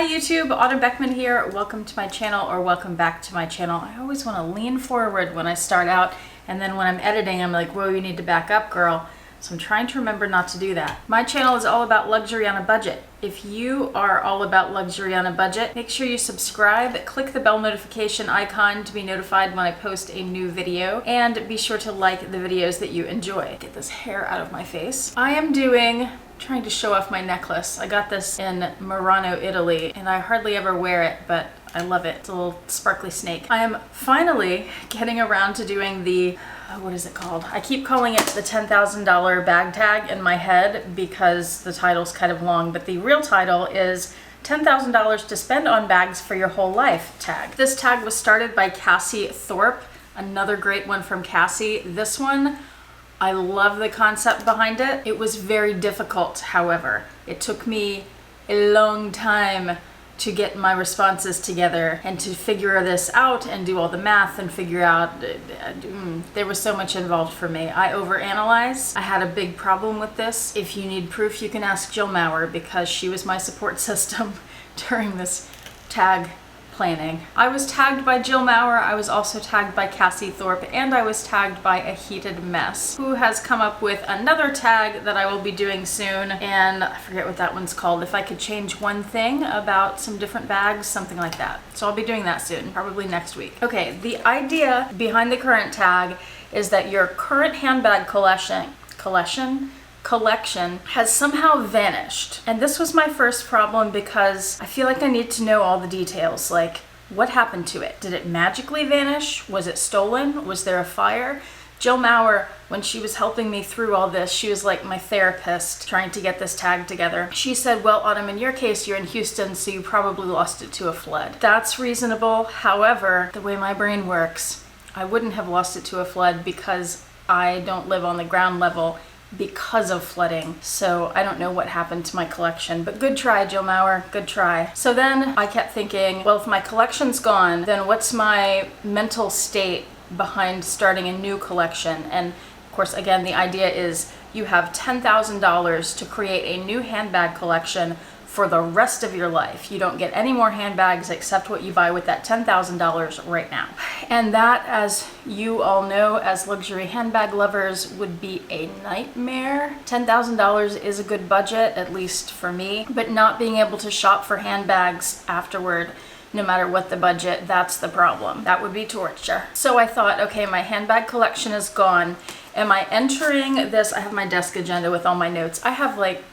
Hi YouTube, Autumn Beckman here. Welcome to my channel, or welcome back to my channel. I always want to lean forward when I start out, and then when I'm editing I'm like, whoa, you need to back up, girl. So I'm trying to remember not to do that. My channel is all about luxury on a budget. If you are all about luxury on a budget, make sure you subscribe, click the bell notification icon to be notified when I post a new video, and be sure to like the videos that you enjoy. Get this hair out of my face. I am trying to show off my necklace. I got this in Murano, Italy, and I hardly ever wear it, but I love it. It's a little sparkly snake. I am finally getting around to doing the, what is it called? I keep calling it the $10,000 bag tag in my head because the title's kind of long, but the real title is $10,000 to spend on bags for your whole life tag. This tag was started by Cassie Thorpe, another great one from Cassie. This one, I love the concept behind it. It was very difficult, however. It took me a long time to get my responses together and to figure this out and do all the math and figure out, there was so much involved for me. I overanalyze. I had a big problem with this. If you need proof, you can ask Jill Maurer because she was my support system during this tag planning. I was tagged by Jill Maurer, I was also tagged by Cassie Thorpe, and I was tagged by A Heated Mess, who has come up with another tag that I will be doing soon, and I forget what that one's called. If I could change one thing about some different bags, something like that. So I'll be doing that soon, probably next week. Okay, the idea behind the current tag is that your current handbag collection has somehow vanished. And this was my first problem because I feel like I need to know all the details, like what happened to it? Did it magically vanish? Was it stolen? Was there a fire? Jill Maurer, when she was helping me through all this, she was like my therapist trying to get this tag together. She said, well, Autumn, in your case, you're in Houston, so you probably lost it to a flood. That's reasonable. However, the way my brain works, I wouldn't have lost it to a flood because I don't live on the ground level because of flooding. So I don't know what happened to my collection, but good try, Jill Maurer, good try. So then I kept thinking, well, if my collection's gone, then what's my mental state behind starting a new collection? And of course, again, the idea is you have $10,000 to create a new handbag collection for the rest of your life. You don't get any more handbags except what you buy with that $10,000 right now. And that, as you all know, as luxury handbag lovers, would be a nightmare. $10,000 is a good budget, at least for me, but not being able to shop for handbags afterward, no matter what the budget, that's the problem. That would be torture. So I thought, okay, my handbag collection is gone. Am I entering this? I have my desk agenda with all my notes. I have like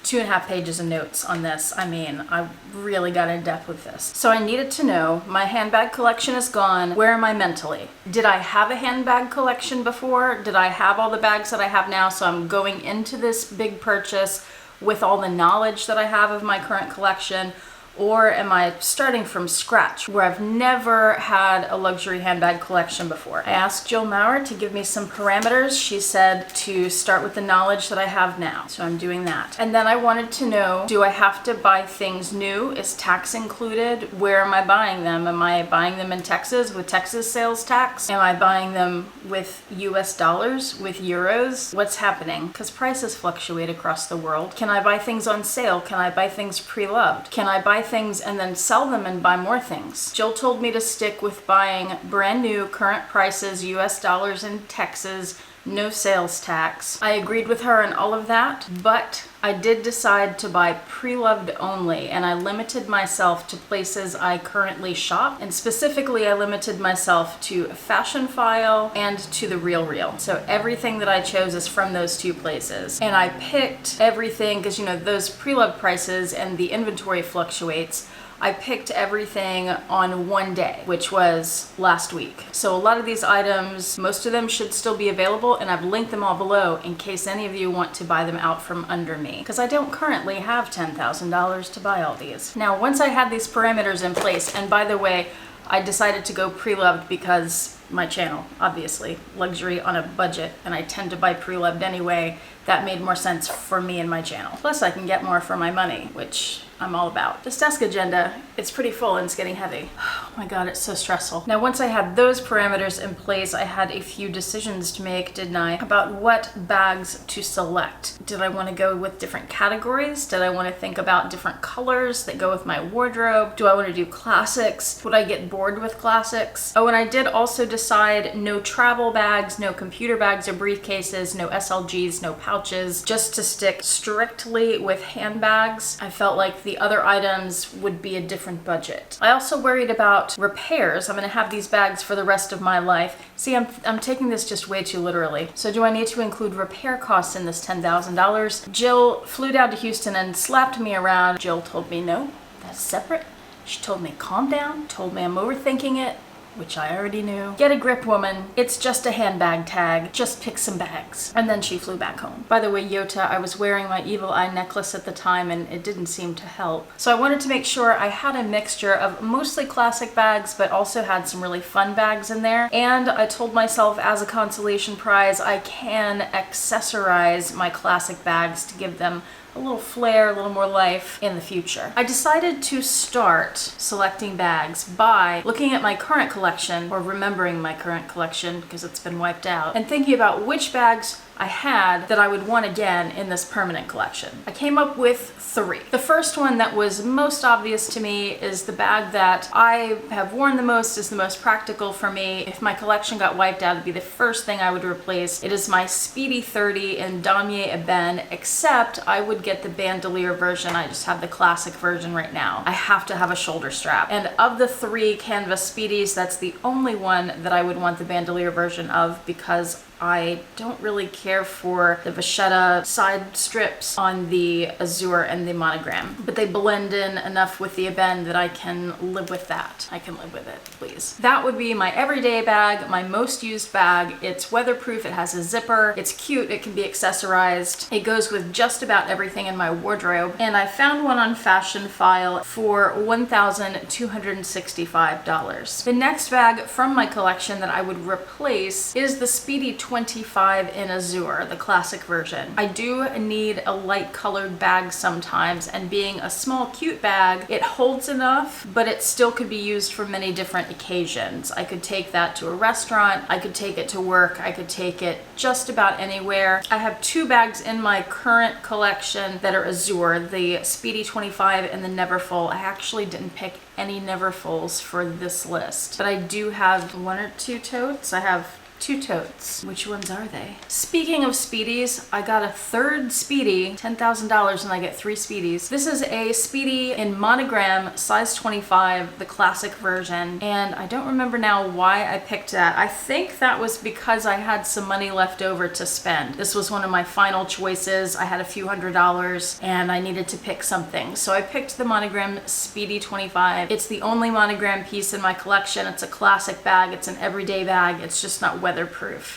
2.5 pages of notes on this. I mean, I really got in depth with this. So I needed to know, my handbag collection is gone. Where am I mentally? Did I have a handbag collection before? Did I have all the bags that I have now? So I'm going into this big purchase with all the knowledge that I have of my current collection. Or am I starting from scratch where I've never had a luxury handbag collection before? I asked Jill Maurer to give me some parameters. She said to start with the knowledge that I have now. So I'm doing that. And then I wanted to know, do I have to buy things new? Is tax included? Where am I buying them? Am I buying them in Texas with Texas sales tax? Am I buying them with US dollars, with euros? What's happening? Because prices fluctuate across the world. Can I buy things on sale? Can I buy things pre-loved? Can I buy things and then sell them and buy more things? Jill told me to stick with buying brand new, current prices, US dollars in Texas, no sales tax. I agreed with her on all of that, but I did decide to buy pre-loved only, and I limited myself to places I currently shop, and specifically I limited myself to Fashionphile and to The RealReal. So everything that I chose is from those two places. And I picked everything, because you know, those pre-loved prices and the inventory fluctuates, I picked everything on one day, which was last week. So a lot of these items, most of them should still be available, and I've linked them all below in case any of you want to buy them out from under me, because I don't currently have $10,000 to buy all these. Now, once I had these parameters in place, and by the way, I decided to go pre-loved because my channel, obviously, luxury on a budget, and I tend to buy pre-loved anyway. That made more sense for me and my channel. Plus, I can get more for my money, which I'm all about. This desk agenda, it's pretty full and it's getting heavy. Oh my God, it's so stressful. Now, once I had those parameters in place, I had a few decisions to make, didn't I, about what bags to select. Did I want to go with different categories? Did I want to think about different colors that go with my wardrobe? Do I want to do classics? Would I get bored with classics? Oh, and I did also decide no travel bags, no computer bags or briefcases, no SLGs, no pouches, just to stick strictly with handbags. I felt like the other items would be a different budget. I also worried about repairs. I'm going to have these bags for the rest of my life. See, I'm taking this just way too literally. So do I need to include repair costs in this $10,000? Jill flew down to Houston and slapped me around. Jill told me no, that's separate. She told me calm down, told me I'm overthinking it, which I already knew. Get a grip, woman. It's just a handbag tag. Just pick some bags. And then she flew back home. By the way, Yota, I was wearing my evil eye necklace at the time and it didn't seem to help. So I wanted to make sure I had a mixture of mostly classic bags, but also had some really fun bags in there. And I told myself as a consolation prize, I can accessorize my classic bags to give them a little flair, a little more life in the future. I decided to start selecting bags by looking at my current collection, or remembering my current collection because it's been wiped out, and thinking about which bags I had that I would want again in this permanent collection. I came up with 3. The first one that was most obvious to me is the bag that I have worn the most, is the most practical for me. If my collection got wiped out, it'd be the first thing I would replace. It is my Speedy 30 in damier ebene, except I would get the bandolier version. I just have the classic version right now. I have to have a shoulder strap. And of the 3 canvas Speedies, that's the only one that I would want the bandolier version of, because I don't really care for the vachetta side strips on the azure and the monogram, but they blend in enough with the ebene that I can live with that. I can live with it, please. That would be my everyday bag, my most used bag. It's weatherproof, it has a zipper, it's cute, it can be accessorized. It goes with just about everything in my wardrobe, and I found one on Fashionphile for $1,265. The next bag from my collection that I would replace is the Speedy 25 in azure, the classic version. I do need a light colored bag sometimes, and being a small cute bag, it holds enough, but it still could be used for many different occasions. I could take that to a restaurant, I could take it to work, I could take it just about anywhere. I have 2 bags in my current collection that are azure, the Speedy 25 and the Neverfull. I actually didn't pick any Neverfulls for this list, but I do have 1 or 2 totes. I have 2 totes. Which ones are they? Speaking of Speedies, I got a 3rd Speedy, $10,000, and I get 3 Speedies. This is a Speedy in monogram, size 25, the classic version, and I don't remember now why I picked that. I think that was because I had some money left over to spend. This was one of my final choices. I had a few $100s and I needed to pick something. So I picked the monogram Speedy 25. It's the only monogram piece in my collection. It's a classic bag. It's an everyday bag. It's just not weatherproof.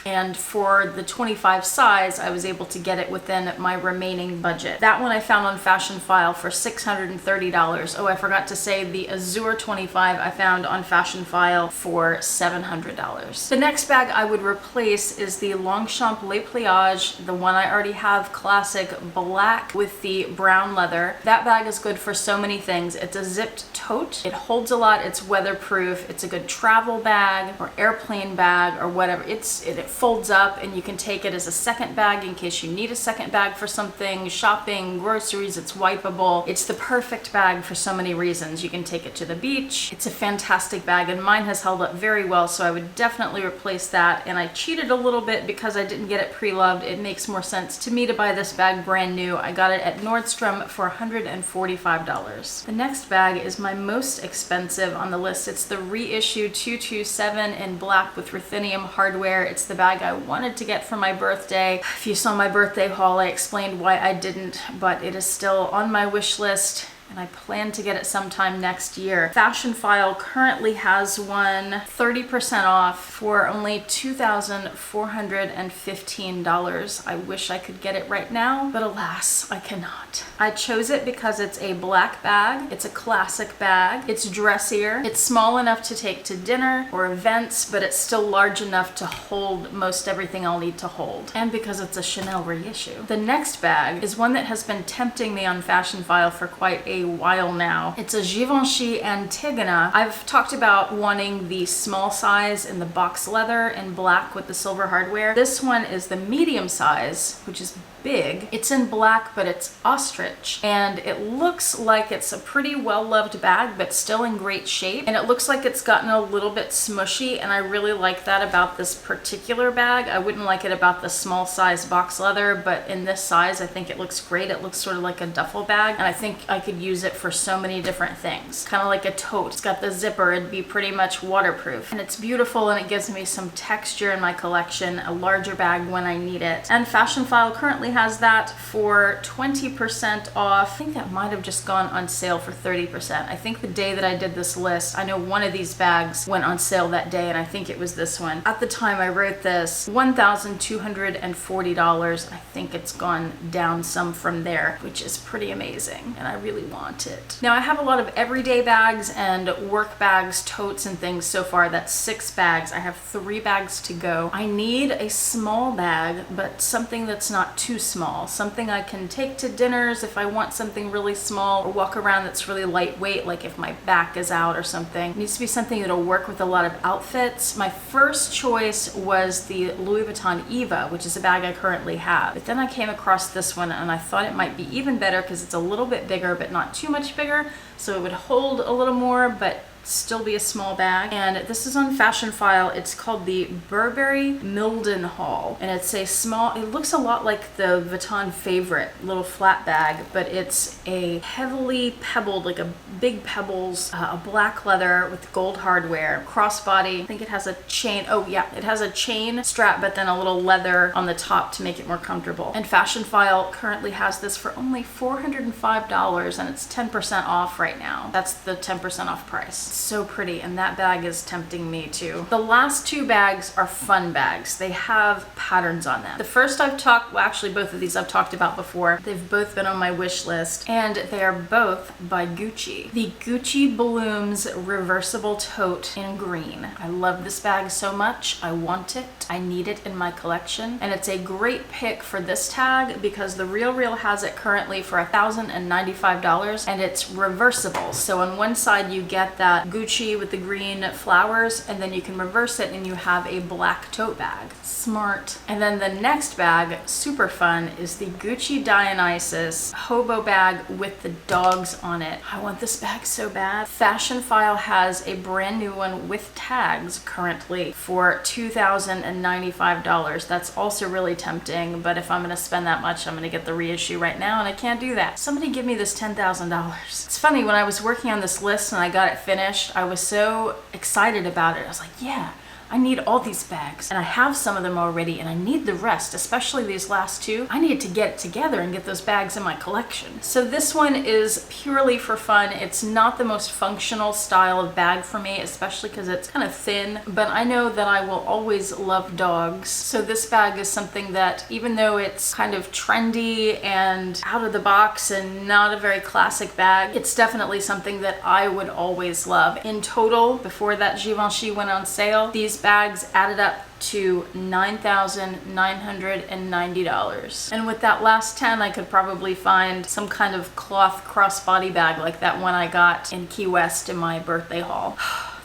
And for the 25 size, I was able to get it within my remaining budget. That one I found on Fashionphile for $630. Oh, I forgot to say the Azure 25 I found on Fashionphile for $700. The next bag I would replace is the Longchamp Le Pliage, the one I already have, classic black with the brown leather. That bag is good for so many things. It's a zipped tote. It holds a lot. It's weatherproof. It's a good travel bag or airplane bag or whatever. It folds up and you can take it as a second bag in case you need a second bag for something, shopping, groceries. It's wipeable. It's the perfect bag for so many reasons. You can take it to the beach. It's a fantastic bag and mine has held up very well, so I would definitely replace that. And I cheated a little bit because I didn't get it pre-loved. It makes more sense to me to buy this bag brand new. I got it at Nordstrom for $145. The next bag is my most expensive on the list. It's the reissue 227 in black with ruthenium hardware. It's the bag I wanted to get for my birthday. If you saw my birthday haul, I explained why I didn't, but it is still on my wish list and I plan to get it sometime next year. Fashionphile currently has one 30% off for only $2,415. I wish I could get it right now, but alas, I cannot. I chose it because it's a black bag. It's a classic bag. It's dressier. It's small enough to take to dinner or events, but it's still large enough to hold most everything I'll need to hold. And because it's a Chanel reissue. The next bag is one that has been tempting me on Fashionphile for quite a a while now. It's a Givenchy Antigona. I've talked about wanting the small size in the box leather in black with the silver hardware. This one is the medium size, which is big. It's in black, but it's ostrich, and it looks like it's a pretty well-loved bag, but still in great shape. And it looks like it's gotten a little bit smushy, and I really like that about this particular bag. I wouldn't like it about the small size box leather, but in this size, I think it looks great. It looks sort of like a duffel bag, and I think I could use it for so many different things. Kind of like a tote. It's got the zipper. It'd be pretty much waterproof, and it's beautiful, and it gives me some texture in my collection, a larger bag when I need it. And Fashionphile currently has that for 20% off. I think that might have just gone on sale for 30%. I think the day that I did this list, I know one of these bags went on sale that day, and I think it was this one. At the time I wrote this, $1,240. I think it's gone down some from there, which is pretty amazing, and I really want it. Now I have a lot of everyday bags and work bags, totes, and things so far. That's 6 bags. I have 3 bags to go. I need a small bag, but something that's not too small. Something I can take to dinners if I want something really small, or walk around that's really lightweight, like if my back is out or something. It needs to be something that'll work with a lot of outfits. My first choice was the Louis Vuitton Eva, which is a bag I currently have. But then I came across this one, and I thought it might be even better because it's a little bit bigger, but not too much bigger. So it would hold a little more, but still be a small bag. And this is on Fashionphile. It's called the Burberry Mildenhall, and it's a small, it looks a lot like the Vuitton Favorite little flat bag, but it's a heavily pebbled, like a big pebbles, a black leather with gold hardware, crossbody. I think it has a chain. Oh yeah, it has a chain strap, but then a little leather on the top to make it more comfortable. And Fashionphile currently has this for only $405, and it's 10% off right now. That's the 10% off price. So pretty, and that bag is tempting me too. The last 2 bags are fun bags. They have patterns on them. The first I've talked, well actually both of these I've talked about before. They've both been on my wish list, and they are both by Gucci. The Gucci Blooms reversible tote in green. I love this bag so much. I want it. I need it in my collection, and it's a great pick for this tag because the RealReal has it currently for $1,095, and it's reversible. So on one side you get that Gucci with the green flowers, and then you can reverse it and you have a black tote bag. Smart. And then the next bag, super fun, is the Gucci Dionysus hobo bag with the dogs on it. I want this bag so bad. Fashionphile has a brand new one with tags currently for $2,095. That's also really tempting, but if I'm gonna spend that much, I'm gonna get the reissue right now, and I can't do that. Somebody give me this $10,000. It's funny, when I was working on this list and I got it finished, I was so excited about it. I was like, yeah, I need all these bags, and I have some of them already, and I need the rest, especially these last 2. I need to get it together and get those bags in my collection. So this one is purely for fun. It's not the most functional style of bag for me, especially because it's kind of thin, but I know that I will always love dogs. So this bag is something that, even though it's kind of trendy and out of the box and not a very classic bag, it's definitely something that I would always love. In total, before that Givenchy went on sale, these bags added up to $9,990. And with that last 10, I could probably find some kind of cloth crossbody bag like that one I got in Key West in my birthday haul.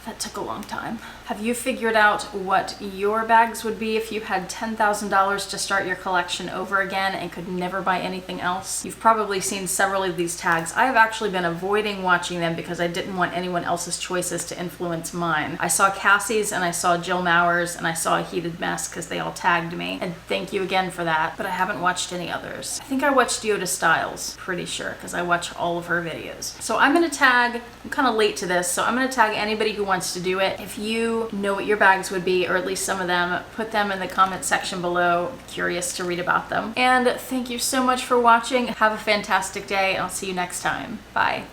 That took a long time. Have you figured out what your bags would be if you had $10,000 to start your collection over again and could never buy anything else? You've probably seen several of these tags. I have actually been avoiding watching them because I didn't want anyone else's choices to influence mine. I saw Cassie's, and I saw Jill Mauer's, and I saw A Heated Mess because they all tagged me. And thank you again for that, but I haven't watched any others. I think I watched Yoda Styles, pretty sure, because I watch all of her videos. So I'm gonna tag, I'm kind of late to this, so I'm gonna tag anybody who wants to do it. If you know what your bags would be, or at least some of them, put them in the comment section below. I'm curious to read about them. And thank you so much for watching. Have a fantastic day, and I'll see you next time. Bye.